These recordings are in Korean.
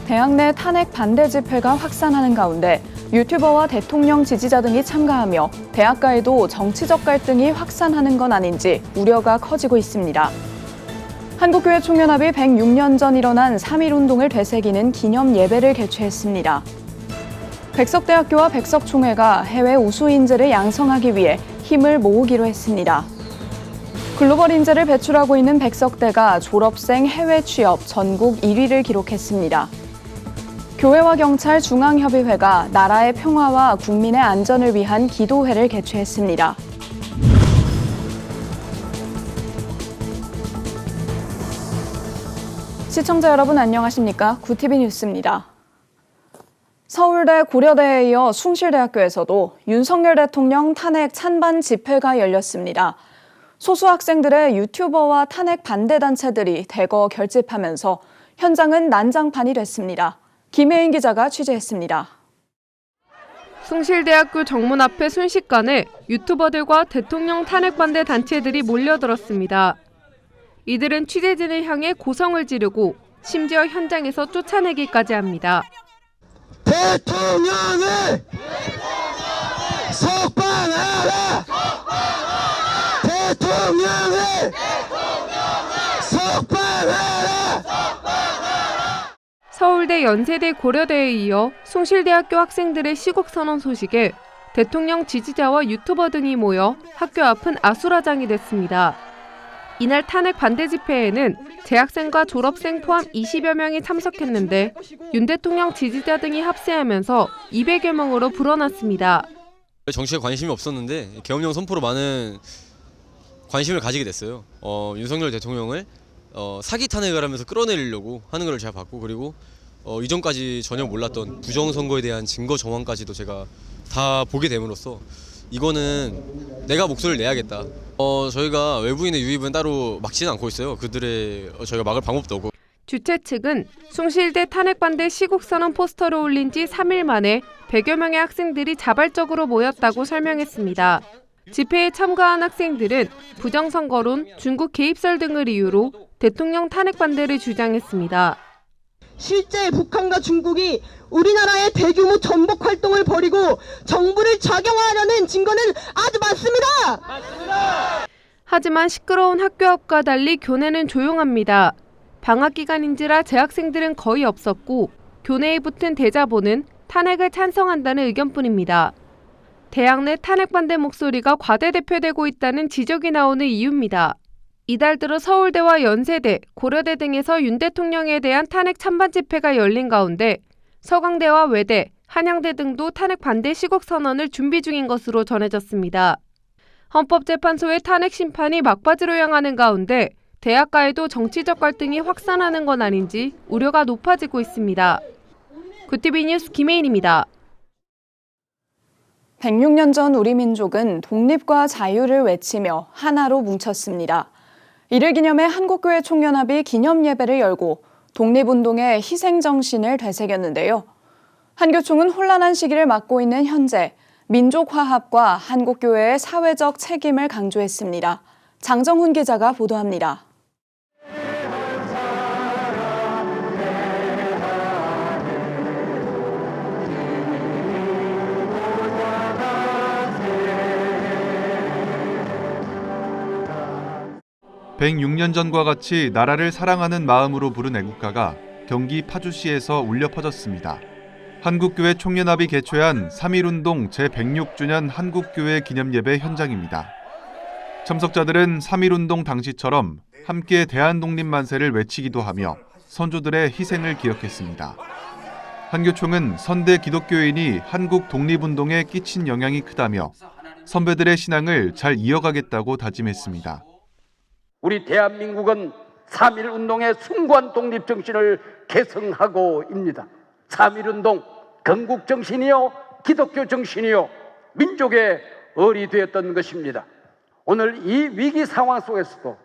대학 내 탄핵 반대 집회가 확산하는 가운데 유튜버와 대통령 지지자 등이 참가하며 대학가에도 정치적 갈등이 확산하는 건 아닌지 우려가 커지고 있습니다. 한국교회 총연합이 106년 전 일어난 3.1운동을 되새기는 기념 예배를 개최했습니다. 백석대학교와 백석총회가 해외 우수 인재를 양성하기 위해 힘을 모으기로 했습니다. 글로벌 인재를 배출하고 있는 백석대가 졸업생 해외 취업 전국 1위를 기록했습니다. 교회와 경찰 중앙협의회가 나라의 평화와 국민의 안전을 위한 기도회를 개최했습니다. 시청자 여러분 안녕하십니까? 구티비 뉴스입니다. 서울대, 고려대에 이어 숭실대학교에서도 윤석열 대통령 탄핵 찬반 집회가 열렸습니다. 소수 학생들의 유튜버와 탄핵 반대 단체들이 대거 결집하면서 현장은 난장판이 됐습니다. 김혜인 기자가 취재했습니다. 숭실대학교 정문 앞에 순식간에 유튜버들과 대통령 탄핵 반대 단체들이 몰려들었습니다. 이들은 취재진을 향해 고성을 지르고 심지어 현장에서 쫓아내기까지 합니다. 대통령을 석방하라! 대통령을 석방하라! 서울대, 연세대, 고려대에 이어 숭실대학교 학생들의 시국선언 소식에 대통령 지지자와 유튜버 등이 모여 학교 앞은 아수라장이 됐습니다. 이날 탄핵 반대 집회에는 재학생과 졸업생 포함 20여 명이 참석했는데 윤 대통령 지지자 등이 합세하면서 200여 명으로 불어났습니다. 정치에 관심이 없었는데 계엄령 선포로 많은 관심을 가지게 됐어요. 윤석열 대통령을 사기 탄핵을 하면서 끌어내리려고 하는 걸 제가 봤고, 그리고 이전까지 전혀 몰랐던 부정선거에 대한 증거 정황까지도 제가 다 보게 됨으로써 이거는 내가 목소리를 내야겠다. 저희가 외부인의 유입은 따로 막지는 않고 있어요. 그들의 저희가 막을 방법도 없고. 주최 측은 숭실대 탄핵 반대 시국선언 포스터를 올린 지 3일 만에 100여 명의 학생들이 자발적으로 모였다고 설명했습니다. 집회에 참가한 학생들은 부정선거론, 중국 개입설 등을 이유로 대통령 탄핵 반대를 주장했습니다. 실제 북한과 중국이 우리나라의 대규모 전복 활동을 벌이고 정부를 작용하려는 증거는 아주 많습니다. 하지만 시끄러운 학교 앞과 달리 교내는 조용합니다. 방학 기간인지라 재학생들은 거의 없었고 교내에 붙은 대자보는 탄핵을 찬성한다는 의견뿐입니다. 대학 내 탄핵 반대 목소리가 과대대표되고 있다는 지적이 나오는 이유입니다. 이달 들어 서울대와 연세대, 고려대 등에서 윤 대통령에 대한 탄핵 찬반 집회가 열린 가운데 서강대와 외대, 한양대 등도 탄핵 반대 시국선언을 준비 중인 것으로 전해졌습니다. 헌법재판소의 탄핵 심판이 막바지로 향하는 가운데 대학가에도 정치적 갈등이 확산하는 건 아닌지 우려가 높아지고 있습니다. 구티비 뉴스 김혜인입니다. 106년 전 우리 민족은 독립과 자유를 외치며 하나로 뭉쳤습니다. 이를 기념해 한국교회 총연합이 기념 예배를 열고 독립운동의 희생정신을 되새겼는데요. 한교총은 혼란한 시기를 맞고 있는 현재 민족 화합과 한국교회의 사회적 책임을 강조했습니다. 장정훈 기자가 보도합니다. (106년) 전과 같이 나라를 사랑하는 마음으로 부른 애국가가 경기 파주시에서 울려 퍼졌습니다. 한국교회 총연합이 개최한 3.1운동 제106주년 한국교회 기념예배 현장입니다. 참석자들은 3.1운동 당시처럼 함께 대한독립만세를 외치기도 하며 선조들의 희생을 기억했습니다. 한교총은 선대 기독교인이 한국 독립운동에 끼친 영향이 크다며 선배들의 신앙을 잘 이어가겠다고 다짐했습니다. 우리 대한민국은 3.1운동의 숭고한 독립정신을 계승하고입니다. 3.1운동 건국정신이요 기독교 정신이요 민족의 얼이 되었던 것입니다. 오늘 이 위기 상황 속에서도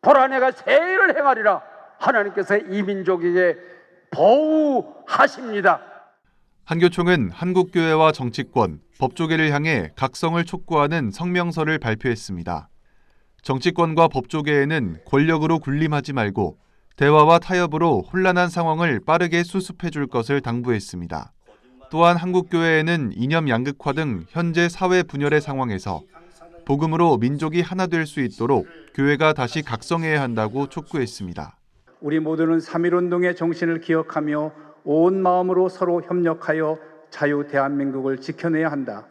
보라내가 세일을 행하리라 하나님께서 이 민족에게 보호하십니다. 한교총은 한국교회와 정치권, 법조계를 향해 각성을 촉구하는 성명서를 발표했습니다. 정치권과 법조계에는 권력으로 군림하지 말고 대화와 타협으로 혼란한 상황을 빠르게 수습해 줄 것을 당부했습니다. 또한 한국교회에는 이념 양극화 등 현재 사회 분열의 상황에서 복음으로 민족이 하나 될 수 있도록 교회가 다시 각성해야 한다고 촉구했습니다. 우리 모두는 3.1운동의 정신을 기억하며 온 마음으로 서로 협력하여 자유 대한민국을 지켜내야 한다.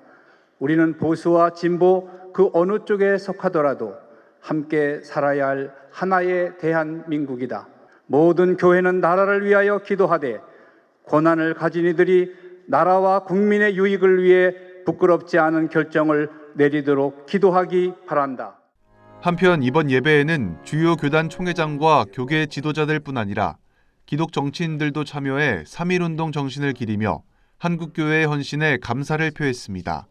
우리는 보수와 진보 그 어느 쪽에 속하더라도 함께 살아야 할 하나의 대한민국이다. 모든 교회는 나라를 위하여 기도하되 권한을 가진 이들이 나라와 국민의 유익을 위해 부끄럽지 않은 결정을 내리도록 기도하기 바란다. 한편 이번 예배에는 주요 교단 총회장과 교계 지도자들뿐 아니라 기독 정치인들도 참여해 3.1운동 정신을 기리며 한국교회의 헌신에 감사를 표했습니다.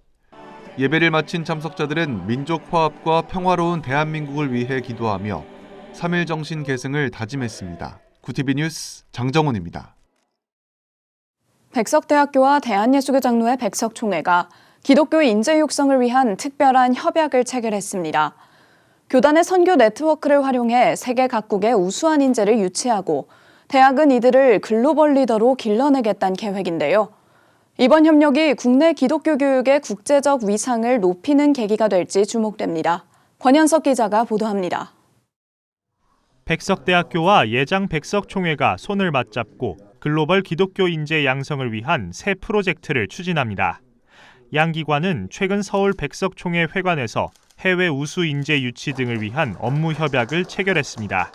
예배를 마친 참석자들은 민족 화합과 평화로운 대한민국을 위해 기도하며 3.1 정신 계승을 다짐했습니다. 구티비 뉴스 장정훈입니다. 백석대학교와 대한예수교 장로회 백석총회가 기독교 인재 육성을 위한 특별한 협약을 체결했습니다. 교단의 선교 네트워크를 활용해 세계 각국의 우수한 인재를 유치하고 대학은 이들을 글로벌 리더로 길러내겠다는 계획인데요. 이번 협력이 국내 기독교 교육의 국제적 위상을 높이는 계기가 될지 주목됩니다. 권현석 기자가 보도합니다. 백석대학교와 예장 백석총회가 손을 맞잡고 글로벌 기독교 인재 양성을 위한 새 프로젝트를 추진합니다. 양 기관은 최근 서울 백석총회 회관에서 해외 우수 인재 유치 등을 위한 업무 협약을 체결했습니다.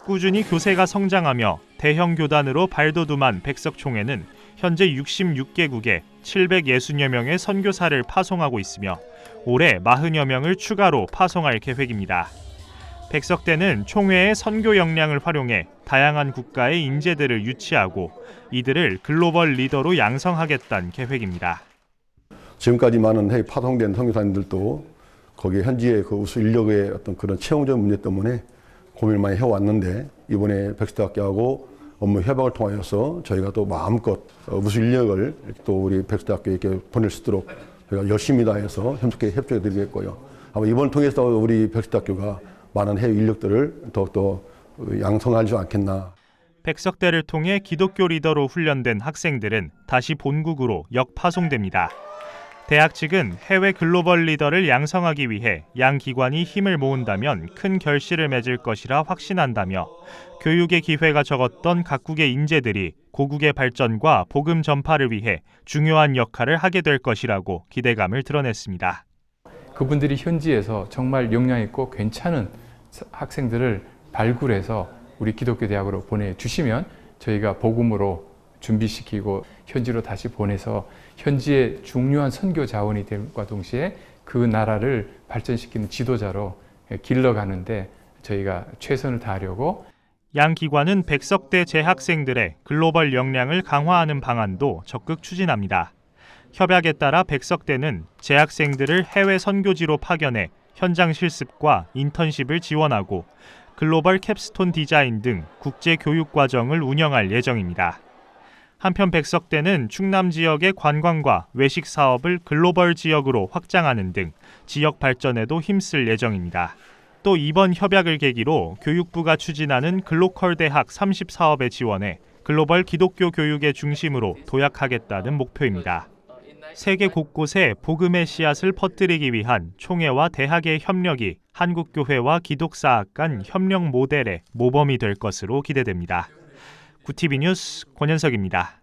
꾸준히 교세가 성장하며 대형 교단으로 발돋움한 백석총회는 현재 66개국에 760여 명의 선교사를 파송하고 있으며 올해 40여 명을 추가로 파송할 계획입니다. 백석대는 총회의 선교 역량을 활용해 다양한 국가의 인재들을 유치하고 이들을 글로벌 리더로 양성하겠다는 계획입니다. 지금까지 많은 해외 파송된 선교사님들도 거기에 현지의 그 우수 인력의 어떤 그런 채용적 문제 때문에 고민을 많이 해왔는데 이번에 백석대학교하고 업무 협약을 통하여서 저희가 또 마음껏 우수 인력을 또 우리 백석대학교에 이렇게 보낼 수 있도록 저희가 열심히 다해서 협조해 드리겠고요. 아마 이번 통해서 우리 백석대학교가 많은 해외 인력들을 더욱더 양성하지 않겠나. 백석대를 통해 기독교 리더로 훈련된 학생들은 다시 본국으로 역파송됩니다. 대학 측은 해외 글로벌 리더를 양성하기 위해 양 기관이 힘을 모은다면 큰 결실을 맺을 것이라 확신한다며 교육의 기회가 적었던 각국의 인재들이 고국의 발전과 복음 전파를 위해 중요한 역할을 하게 될 것이라고 기대감을 드러냈습니다. 그분들이 현지에서 정말 역량 있고 괜찮은 학생들을 발굴해서 우리 기독교 대학으로 보내주시면 저희가 복음으로 준비시키고 현지로 다시 보내서 현지의 중요한 선교 자원이 됨과 동시에 그 나라를 발전시키는 지도자로 길러가는데 저희가 최선을 다하려고. 양 기관은 백석대 재학생들의 글로벌 역량을 강화하는 방안도 적극 추진합니다. 협약에 따라 백석대는 재학생들을 해외 선교지로 파견해 현장 실습과 인턴십을 지원하고 글로벌 캡스톤 디자인 등 국제 교육 과정을 운영할 예정입니다. 한편 백석대는 충남 지역의 관광과 외식 사업을 글로벌 지역으로 확장하는 등 지역 발전에도 힘쓸 예정입니다. 또 이번 협약을 계기로 교육부가 추진하는 글로컬 대학 30사업에 지원해 글로벌 기독교 교육의 중심으로 도약하겠다는 목표입니다. 세계 곳곳에 복음의 씨앗을 퍼뜨리기 위한 총회와 대학의 협력이 한국교회와 기독사학 간 협력 모델의 모범이 될 것으로 기대됩니다. 구티비 뉴스 권현석입니다.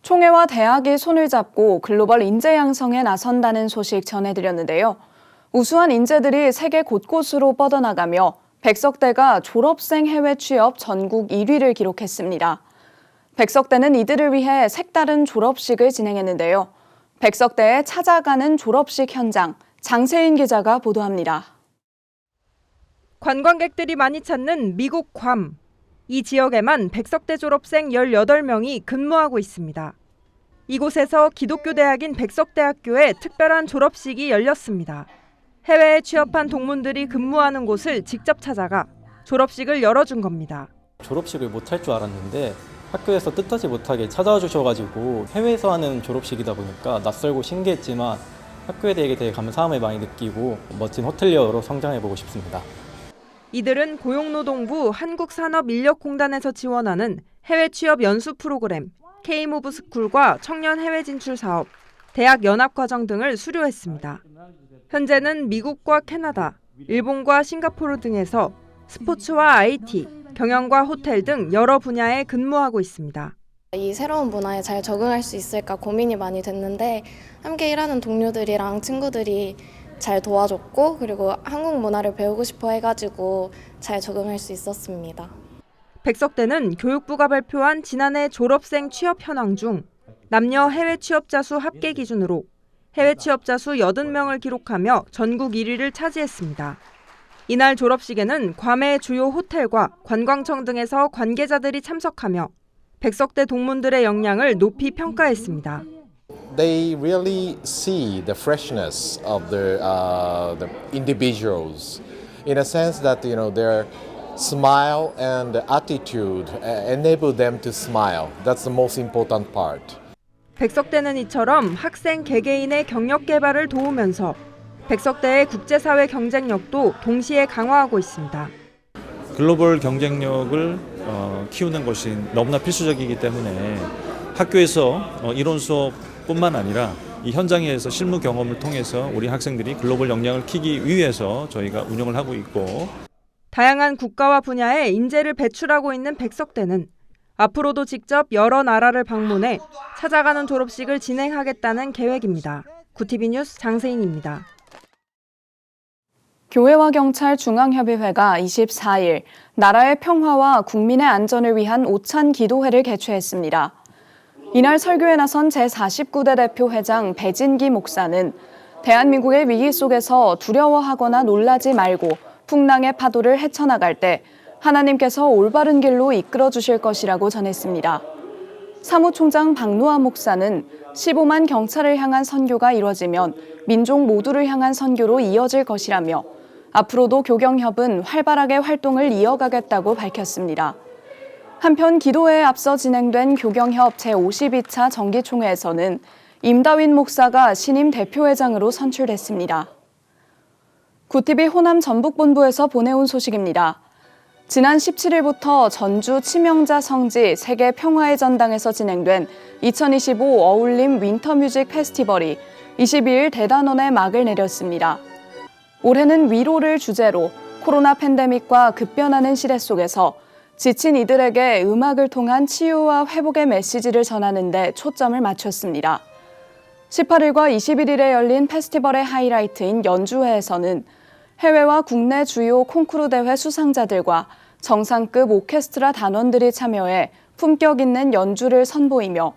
총회와 대학이 손을 잡고 글로벌 인재 양성에 나선다는 소식 전해드렸는데요. 우수한 인재들이 세계 곳곳으로 뻗어나가며 백석대가 졸업생 해외 취업 전국 1위를 기록했습니다. 백석대는 이들을 위해 색다른 졸업식을 진행했는데요. 백석대에 찾아가는 졸업식 현장, 장세인 기자가 보도합니다. 관광객들이 많이 찾는 미국 괌. 이 지역에만 백석대 졸업생 18명이 근무하고 있습니다. 이곳에서 기독교 대학인 백석대학교의 특별한 졸업식이 열렸습니다. 해외에 취업한 동문들이 근무하는 곳을 직접 찾아가 졸업식을 열어준 겁니다. 졸업식을 못할 줄 알았는데 학교에서 뜻하지 못하게 찾아와 주셔가지고 해외에서 하는 졸업식이다 보니까 낯설고 신기했지만 학교에 대해 되게 감사함을 많이 느끼고 멋진 호텔리어로 성장해보고 싶습니다. 이들은 고용노동부 한국산업인력공단에서 지원하는 해외 취업 연수 프로그램, K-무브스쿨과 청년 해외 진출 사업, 대학 연합과정 등을 수료했습니다. 현재는 미국과 캐나다, 일본과 싱가포르 등에서 스포츠와 IT, 경영과 호텔 등 여러 분야에 근무하고 있습니다. 이 새로운 문화에 잘 적응할 수 있을까 고민이 많이 됐는데 함께 일하는 동료들이랑 친구들이 잘 도와줬고 그리고 한국 문화를 배우고 싶어 해가지고 잘 적응할 수 있었습니다. 백석대는 교육부가 발표한 지난해 졸업생 취업 현황 중 남녀 해외 취업자 수 합계 기준으로 해외 취업자 수 80명을 기록하며 전국 1위를 차지했습니다. 이날 졸업식에는 괌의 주요 호텔과 관광청 등에서 관계자들이 참석하며 백석대 동문들의 역량을 높이 평가했습니다. They really see the freshness of the individuals, in a sense that their smile and attitude enable them to smile. That's the most important part. 백석대는 이처럼 학생 개개인의 경력 개발을 도우면서 백석대의 국제사회 경쟁력도 동시에 강화하고 있습니다. 글로벌 경쟁력을 키우는 것이 너무나 필수적이기 때문에 학교에서 이론 수업뿐만 아니라 이 현장에서 실무 경험을 통해서 우리 학생들이 글로벌 역량을 키기 위해서 저희가 운영을 하고 있고 다양한 국가와 분야에 인재를 배출하고 있는 백석대는 앞으로도 직접 여러 나라를 방문해 찾아가는 졸업식을 진행하겠다는 계획입니다. 구티비 뉴스 장세인입니다. 교회와 경찰 중앙협의회가 24일 나라의 평화와 국민의 안전을 위한 오찬 기도회를 개최했습니다. 이날 설교에 나선 제49대 대표 회장 배진기 목사는 대한민국의 위기 속에서 두려워하거나 놀라지 말고 풍랑의 파도를 헤쳐나갈 때 하나님께서 올바른 길로 이끌어 주실 것이라고 전했습니다. 사무총장 박노아 목사는 15만 경찰을 향한 선교가 이뤄지면 민족 모두를 향한 선교로 이어질 것이라며 앞으로도 교경협은 활발하게 활동을 이어가겠다고 밝혔습니다. 한편 기도회에 앞서 진행된 교경협 제52차 정기총회에서는 임다윈 목사가 신임 대표회장으로 선출됐습니다. 구티비 호남 전북본부에서 보내온 소식입니다. 지난 17일부터 전주 치명자 성지 세계 평화의 전당에서 진행된 2025 어울림 윈터뮤직 페스티벌이 22일 대단원에 막을 내렸습니다. 올해는 위로를 주제로 코로나 팬데믹과 급변하는 시대 속에서 지친 이들에게 음악을 통한 치유와 회복의 메시지를 전하는 데 초점을 맞췄습니다. 18일과 21일에 열린 페스티벌의 하이라이트인 연주회에서는 해외와 국내 주요 콩쿠르 대회 수상자들과 정상급 오케스트라 단원들이 참여해 품격 있는 연주를 선보이며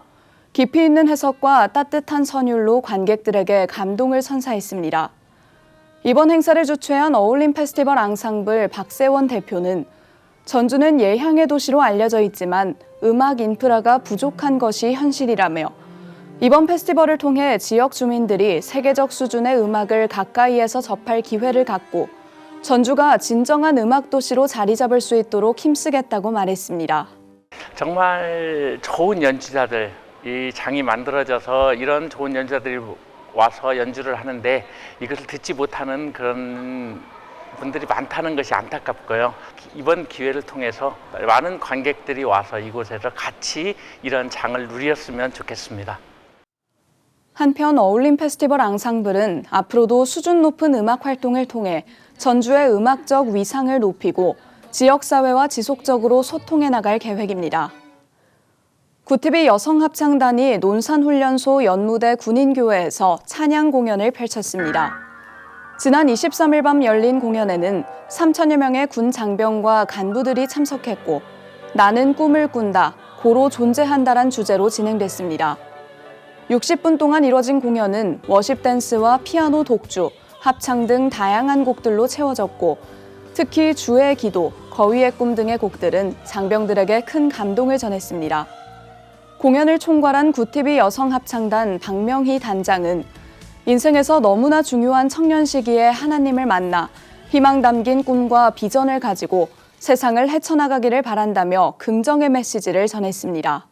깊이 있는 해석과 따뜻한 선율로 관객들에게 감동을 선사했습니다. 이번 행사를 주최한 어울림 페스티벌 앙상블 박세원 대표는 전주는 예향의 도시로 알려져 있지만 음악 인프라가 부족한 것이 현실이라며 이번 페스티벌을 통해 지역 주민들이 세계적 수준의 음악을 가까이에서 접할 기회를 갖고 전주가 진정한 음악 도시로 자리 잡을 수 있도록 힘쓰겠다고 말했습니다. 정말 좋은 연주자들, 이 장이 만들어져서 이런 좋은 연주자들이 와서 연주를 하는데 이것을 듣지 못하는 그런 분들이 많다는 것이 안타깝고요. 이번 기회를 통해서 많은 관객들이 와서 이곳에서 같이 이런 장을 누렸으면 좋겠습니다. 한편 어울림 페스티벌 앙상블은 앞으로도 수준 높은 음악 활동을 통해 전주의 음악적 위상을 높이고 지역사회와 지속적으로 소통해 나갈 계획입니다. 구티비 여성합창단이 논산훈련소 연무대 군인교회에서 찬양 공연을 펼쳤습니다. 지난 23일 밤 열린 공연에는 3천여 명의 군 장병과 간부들이 참석했고 나는 꿈을 꾼다, 고로 존재한다란 주제로 진행됐습니다. 60분 동안 이뤄진 공연은 워십 댄스와 피아노 독주, 합창 등 다양한 곡들로 채워졌고 특히 주의 기도, 거위의 꿈 등의 곡들은 장병들에게 큰 감동을 전했습니다. 공연을 총괄한 구티비 여성합창단 박명희 단장은 인생에서 너무나 중요한 청년 시기에 하나님을 만나 희망 담긴 꿈과 비전을 가지고 세상을 헤쳐나가기를 바란다며 긍정의 메시지를 전했습니다.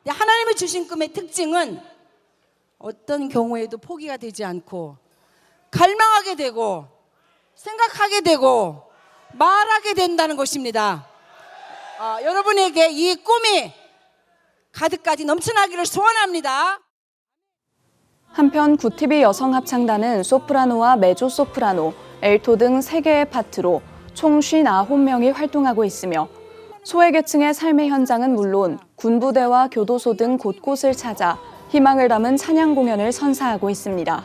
하나님이 주신 꿈의 특징은 어떤 경우에도 포기가 되지 않고 갈망하게 되고 생각하게 되고 말하게 된다는 것입니다. 여러분에게 이 꿈이 가득까지 넘쳐나기를 소원합니다. 한편 구티비 여성합창단은 소프라노와 메조소프라노, 엘토 등 3개의 파트로 총 59명이 활동하고 있으며 소외계층의 삶의 현장은 물론 군부대와 교도소 등 곳곳을 찾아 희망을 담은 찬양 공연을 선사하고 있습니다.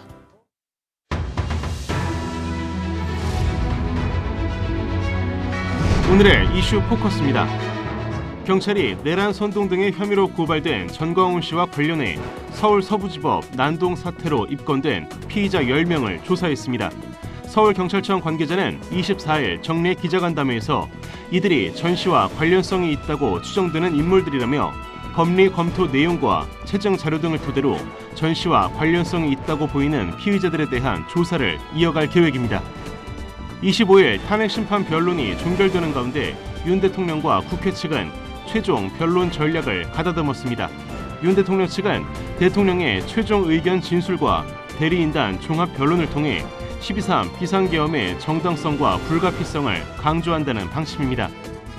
오늘의 이슈 포커스입니다. 경찰이 내란 선동 등의 혐의로 고발된 전광훈 씨와 관련해 서울 서부지법 난동 사태로 입건된 피의자 10명을 조사했습니다. 서울경찰청 관계자는 24일 정례 기자간담회에서 이들이 전 씨와 관련성이 있다고 추정되는 인물들이라며 법리 검토 내용과 채증 자료 등을 토대로 전 씨와 관련성이 있다고 보이는 피의자들에 대한 조사를 이어갈 계획입니다. 25일 탄핵심판 변론이 종결되는 가운데 윤 대통령과 국회 측은 최종 변론 전략을 가다듬었습니다. 윤 대통령 측은 대통령의 최종 의견 진술과 대리인단 종합 변론을 통해 12.3 비상계엄의 정당성과 불가피성을 강조한다는 방침입니다.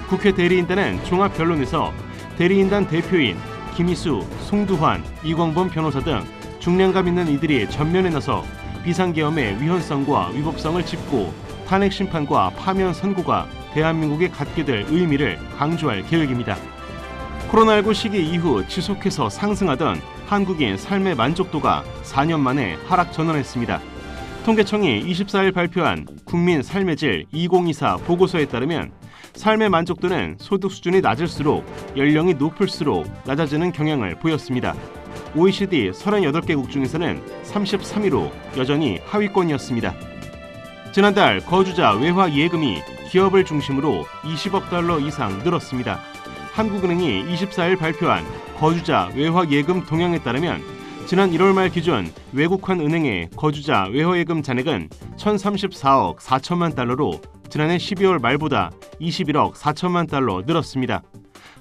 국회 대리인단은 종합 변론에서 대리인단 대표인 김희수, 송두환, 이광범 변호사 등 중량감 있는 이들이 전면에 나서 비상계엄의 위헌성과 위법성을 짚고 탄핵 심판과 파면 선고가 대한민국에 갖게 될 의미를 강조할 계획입니다. 코로나19 시기 이후 지속해서 상승하던 한국인 삶의 만족도가 4년 만에 하락 전환했습니다. 통계청이 24일 발표한 국민 삶의 질 2024 보고서에 따르면 삶의 만족도는 소득 수준이 낮을수록 연령이 높을수록 낮아지는 경향을 보였습니다. OECD 38개국 중에서는 33위로 여전히 하위권이었습니다. 지난달 거주자 외화 예금이 기업을 중심으로 20억 달러 이상 늘었습니다. 한국은행이 24일 발표한 거주자 외화 예금 동향에 따르면 지난 1월 말 기준 외국환 은행의 거주자 외화 예금 잔액은 1,034억 4천만 달러로 지난해 12월 말보다 21억 4천만 달러 늘었습니다.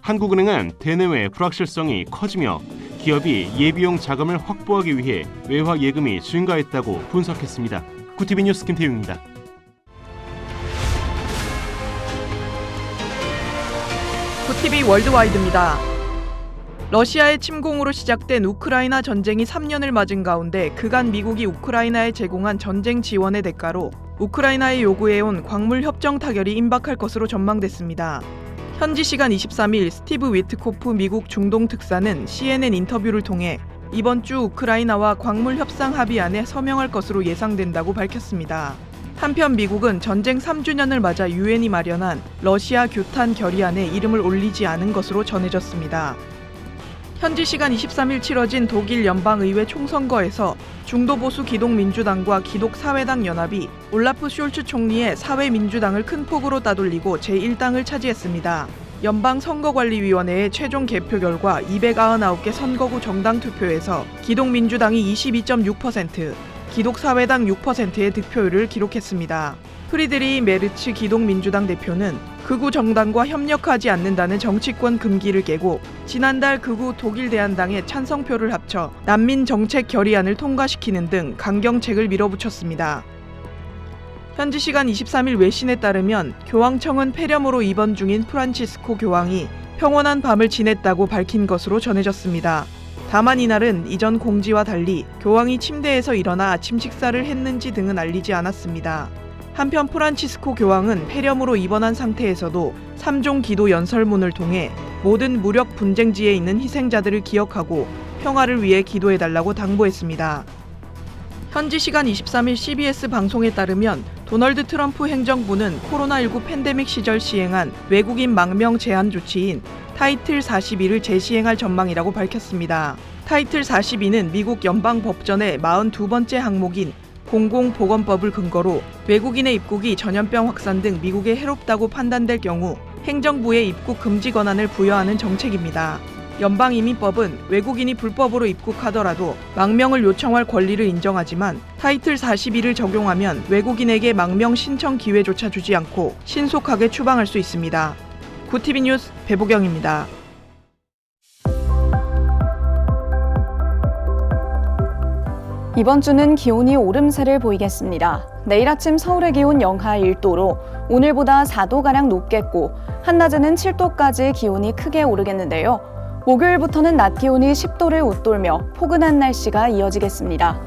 한국은행은 대내외 불확실성이 커지며 기업이 예비용 자금을 확보하기 위해 외화 예금이 증가했다고 분석했습니다. 구티비 뉴스 김태웅입니다. 구티비 월드와이드입니다. 러시아의 침공으로 시작된 우크라이나 전쟁이 3년을 맞은 가운데 그간 미국이 우크라이나에 제공한 전쟁 지원의 대가로 우크라이나에 요구해온 광물 협정 타결이 임박할 것으로 전망됐습니다. 현지 시간 23일 스티브 위트코프 미국 중동 특사는 CNN 인터뷰를 통해 이번 주 우크라이나와 광물 협상 합의안에 서명할 것으로 예상된다고 밝혔습니다. 한편 미국은 전쟁 3주년을 맞아 유엔이 마련한 러시아 규탄 결의안에 이름을 올리지 않은 것으로 전해졌습니다. 현지 시간 23일 치러진 독일 연방의회 총선거에서 중도보수 기독민주당과 기독사회당 연합이 올라프 숄츠 총리의 사회민주당을 큰 폭으로 따돌리고 제1당을 차지했습니다. 연방선거관리위원회의 최종 개표 결과 299개 선거구 정당 투표에서 기독민주당이 22.6%, 기독사회당 6%의 득표율을 기록했습니다. 프리드리히 메르츠 기독민주당 대표는 극우 정당과 협력하지 않는다는 정치권 금기를 깨고 지난달 극우 독일 대한당의 찬성표를 합쳐 난민 정책 결의안을 통과시키는 등 강경책을 밀어붙였습니다. 현지 시간 23일 외신에 따르면 교황청은 폐렴으로 입원 중인 프란치스코 교황이 평온한 밤을 지냈다고 밝힌 것으로 전해졌습니다. 다만 이날은 이전 공지와 달리 교황이 침대에서 일어나 아침 식사를 했는지 등은 알리지 않았습니다. 한편 프란치스코 교황은 폐렴으로 입원한 상태에서도 3종 기도 연설문을 통해 모든 무력 분쟁지에 있는 희생자들을 기억하고 평화를 위해 기도해달라고 당부했습니다. 현지 시간 23일 CBS 방송에 따르면 도널드 트럼프 행정부는 코로나19 팬데믹 시절 시행한 외국인 망명 제한 조치인 타이틀 42를 재시행할 전망이라고 밝혔습니다. 타이틀 42는 미국 연방법전의 42번째 항목인 공공보건법을 근거로 외국인의 입국이 전염병 확산 등 미국에 해롭다고 판단될 경우 행정부에 입국 금지 권한을 부여하는 정책입니다. 연방이민법은 외국인이 불법으로 입국하더라도 망명을 요청할 권리를 인정하지만 타이틀 42를 적용하면 외국인에게 망명 신청 기회조차 주지 않고 신속하게 추방할 수 있습니다. 구티비 뉴스 배보경입니다. 이번 주는 기온이 오름세를 보이겠습니다. 내일 아침 서울의 기온 영하 1도로 오늘보다 4도가량 높겠고 한낮에는 7도까지 기온이 크게 오르겠는데요. 목요일부터는 낮 기온이 10도를 웃돌며 포근한 날씨가 이어지겠습니다.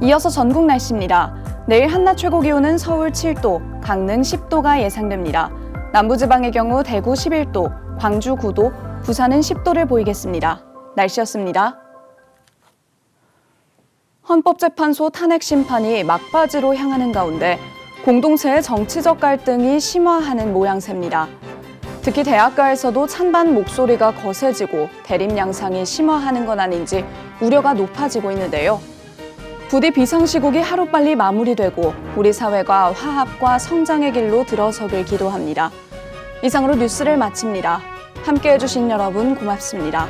이어서 전국 날씨입니다. 내일 한낮 최고 기온은 서울 7도, 강릉 10도가 예상됩니다. 남부지방의 경우 대구 11도, 광주 9도, 부산은 10도를 보이겠습니다. 날씨였습니다. 헌법재판소 탄핵 심판이 막바지로 향하는 가운데 공동체의 정치적 갈등이 심화하는 모양새입니다. 특히 대학가에서도 찬반 목소리가 거세지고 대립 양상이 심화하는 건 아닌지 우려가 높아지고 있는데요. 부디 비상시국이 하루빨리 마무리되고 우리 사회가 화합과 성장의 길로 들어서길 기도합니다. 이상으로 뉴스를 마칩니다. 함께해 주신 여러분 고맙습니다.